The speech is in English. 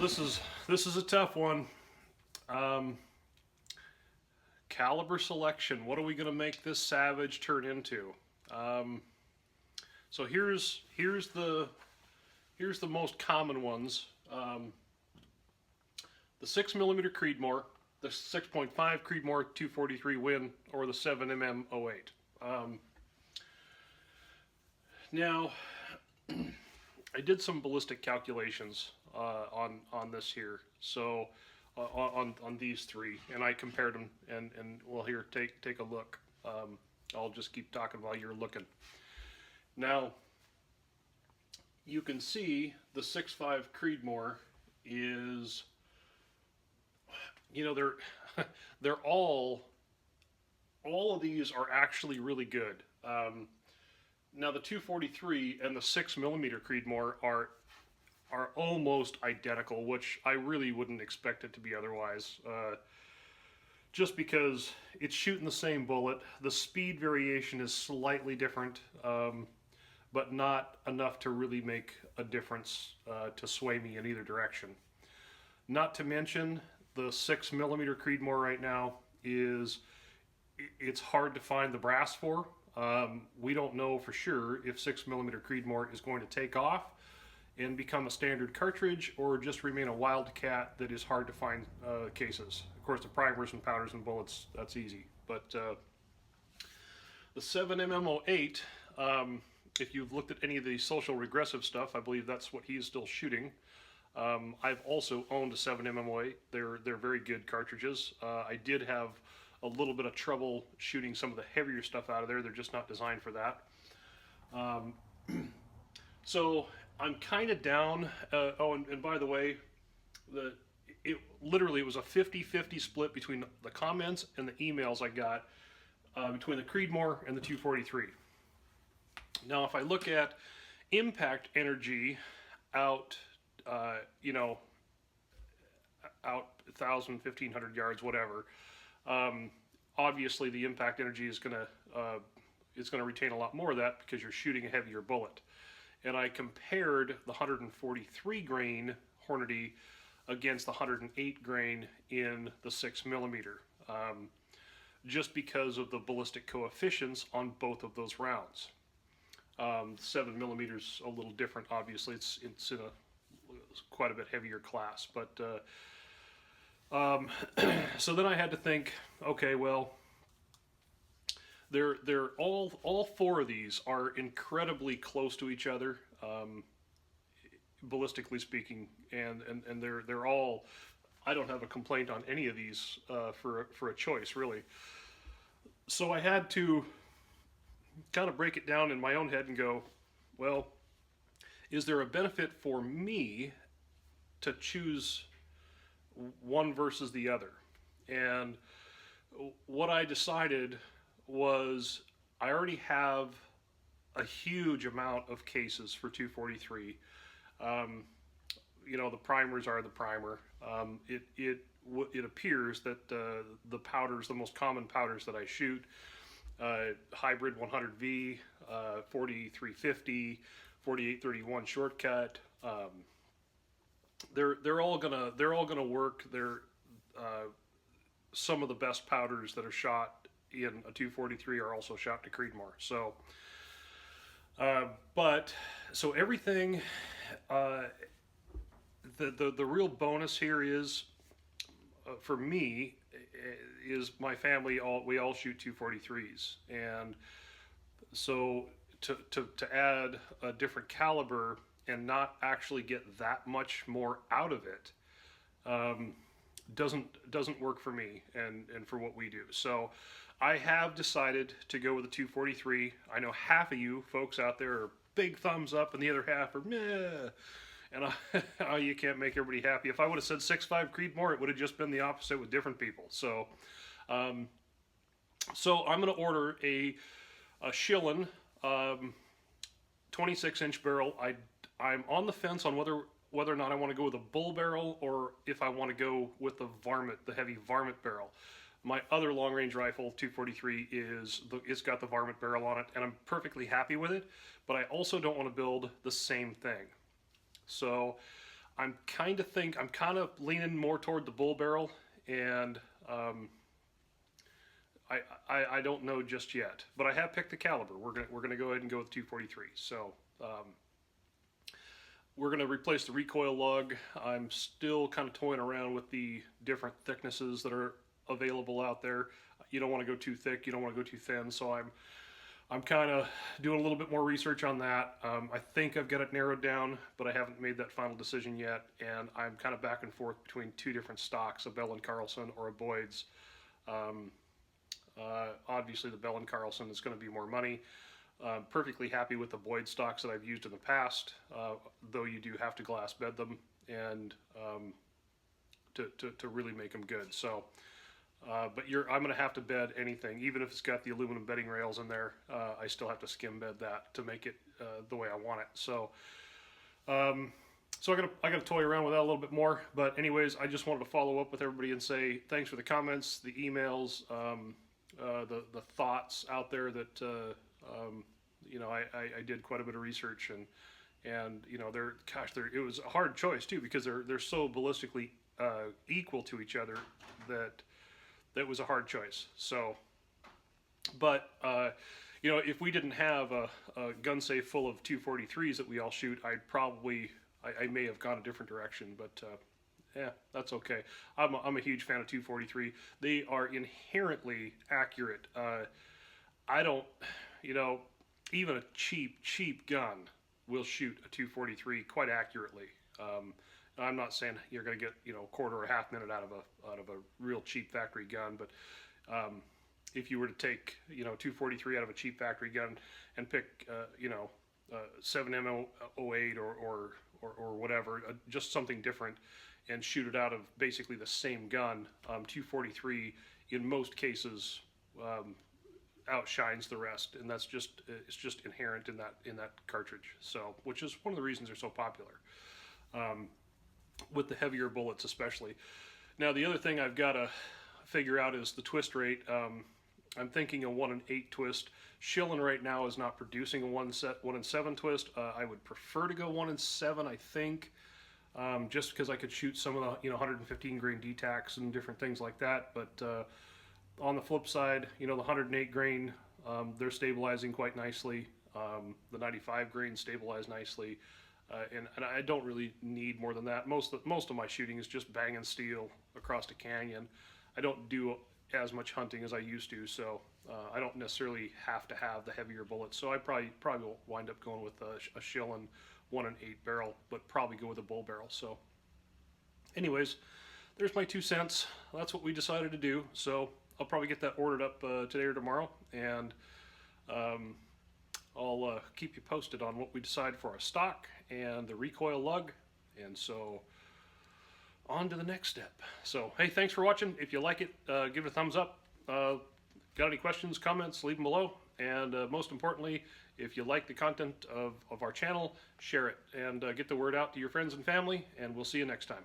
this is a tough one. Caliber selection. What are we going to make this Savage turn into? So here's the most common ones. The 6mm Creedmoor, the 6.5 Creedmoor 243 Win, or the 7mm 08. Now, I did some ballistic calculations on this here, so on these three, and I compared them. And well, here, take a look. I'll just keep talking while you're looking. Now, you can see the 6.5 Creedmoor is, you know, they're all of these are actually really good. Now the 243 and the 6mm Creedmoor are almost identical, which I really wouldn't expect it to be otherwise. Just because it's shooting the same bullet, the speed variation is slightly different, but not enough to really make a difference to sway me in either direction. Not to mention, the 6mm Creedmoor right now it's hard to find the brass for. We don't know for sure if 6mm Creedmoor is going to take off and become a standard cartridge, or just remain a wildcat that is hard to find cases. Of course, the primers and powders and bullets, that's easy. But the 7mm 08, if you've looked at any of the social regressive stuff, I believe that's what he is still shooting. I've also owned a 7mm 08. They're very good cartridges. I did have a little bit of trouble shooting some of the heavier stuff out of there. They're just not designed for that. So I'm kind of down. Oh, and by the way, it literally was a 50-50 split between the comments and the emails I got between the Creedmoor and the 243. Now, if I look at impact energy out, you know, out 1,000, 1,500 yards, whatever. Obviously, the impact energy is going to retain a lot more of that because you're shooting a heavier bullet. And I compared the 143 grain Hornady against the 108 grain in the 6mm, just because of the ballistic coefficients on both of those rounds. 7mm is a little different, obviously. It's in a quite a bit heavier class, but so then I had to think, okay, well, they're all four of these are incredibly close to each other, ballistically speaking, and they're all. I don't have a complaint on any of these for a choice, really. So I had to kind of break it down in my own head and go, well, is there a benefit for me to choose one versus the other? And what I decided was I already have a huge amount of cases for 243. You know, the primers are the primer. It appears that the powders, the most common powders that I shoot, hybrid 100V, 4350, 4831 shortcut. They're all gonna work. They're some of the best powders that are shot in a 243 are also shot to Creedmoor. So, so everything. The real bonus here is, for me, is my family. We all shoot 243s, and so to add a different caliber and not actually get that much more out of it doesn't work for me and for what we do. So I have decided to go with the 243. I know half of you folks out there are big thumbs up and the other half are meh. And you can't make everybody happy. If I would have said 6.5 Creedmoor, it would have just been the opposite with different people. So so I'm going to order a Schillen 26-inch barrel. I'm on the fence on whether or not I want to go with a bull barrel or if I want to go with the varmint, the heavy varmint barrel. My other long-range rifle, 243, it's got the varmint barrel on it, and I'm perfectly happy with it, but I also don't want to build the same thing. So I'm kind of leaning more toward the bull barrel, and I don't know just yet, but I have picked the caliber. We're gonna go ahead and go with 243. So we're gonna replace the recoil lug. I'm still kind of toying around with the different thicknesses that are available out there. You don't want to go too thick. You don't want to go too thin. So I'm kind of doing a little bit more research on that. I think I've got it narrowed down, but I haven't made that final decision yet. And I'm kind of back and forth between two different stocks, a Bell & Carlson or a Boyd's. Obviously, the Bell & Carlson is going to be more money. Perfectly happy with the Boyd stocks that I've used in the past, though you do have to glass bed them and to really make them good. So, but I'm going to have to bed anything, even if it's got the aluminum bedding rails in there. I still have to skim bed that to make it the way I want it. So, I got to toy around with that a little bit more. But anyways, I just wanted to follow up with everybody and say thanks for the comments, the emails, the thoughts out there that you know, I did quite a bit of research, and you know, it was a hard choice too, because they're so ballistically equal to each other that was a hard choice. So, but you know, if we didn't have a gun safe full of 243s that we all shoot, I may have gone a different direction, but yeah, that's okay. I'm a huge fan of 243. They are inherently accurate. I don't, you know, even a cheap gun will shoot a 243 quite accurately. I'm not saying you're going to get, you know, a quarter or a half minute out of a real cheap factory gun, but if you were to take, you know, 243 out of a cheap factory gun and pick, you know, 7M08 or whatever, just something different, and shoot it out of basically the same gun, 243 in most cases outshines the rest, and that's just it's just inherent in that cartridge. So, which is one of the reasons they're so popular, with the heavier bullets especially. Now, the other thing I've got to figure out is the twist rate. I'm thinking a 1-in-8 twist. Schillen right now is not producing a 1-in-7 twist. I would prefer to go 1-in-7, I think, just because I could shoot some of the, you know, 115 grain DTACs and different things like that. But on the flip side, you know, the 108 grain, they're stabilizing quite nicely. The 95 grain stabilize nicely, and I don't really need more than that. Most of my shooting is just banging steel across the canyon. I don't do as much hunting as I used to, so I don't necessarily have to have the heavier bullets. So I probably will wind up going with a Schillen 1-in-8 barrel, but probably go with a bull barrel. So anyways, there's my 2 cents. That's what we decided to do. So I'll probably get that ordered up today or tomorrow, and I'll keep you posted on what we decide for our stock and the recoil lug. And so on to the next step. So hey, thanks for watching. If you like it, give it a thumbs up. Got any questions, comments, leave them below. And most importantly, if you like the content of our channel, share it and get the word out to your friends and family, and we'll see you next time.